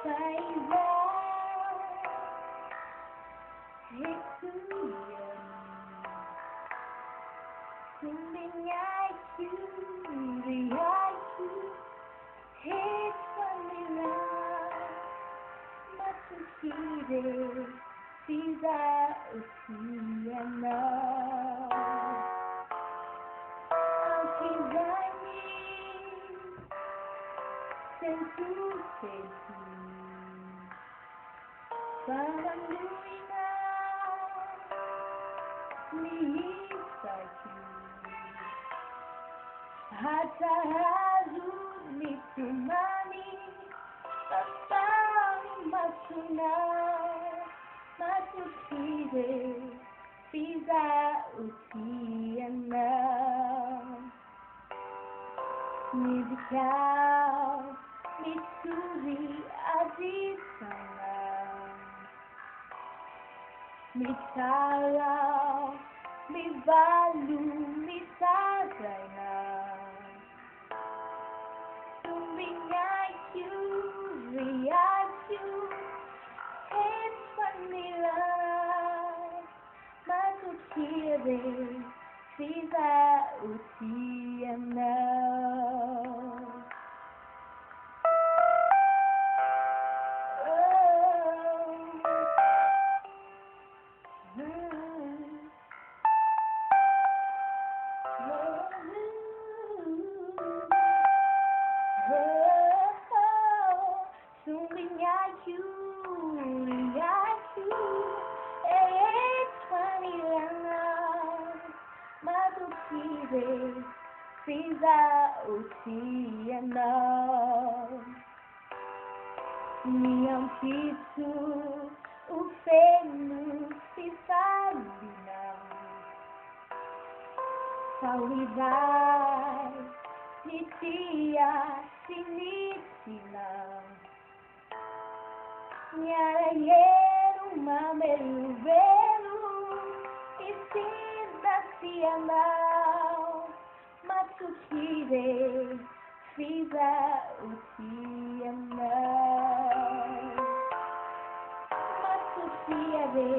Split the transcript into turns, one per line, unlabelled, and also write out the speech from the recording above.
Faiza Hekuyan Sumbinyaki Riyaki Hekwanila Matukire Fiza Utiyana Akizani Sentu Sentu Paranduina Nihitaki Hata hazu nitumani Papa masuna Matukire Fiza Utiyana Nidikau Mitsuri Adisana Mitala Mivalu Mitadana Sumbinyaku Riyaku Hespanila Matukire Fiza Utiyana Sumbinyaku Riyaku Hespanila Matukire Fiza Utiyana Niyam Pitu Ufenu Sifalina Salidai Nitia Sinitina Nyara Yeru Mamelu Velu Isina Siana Matukire Fiza Utiyana Matukire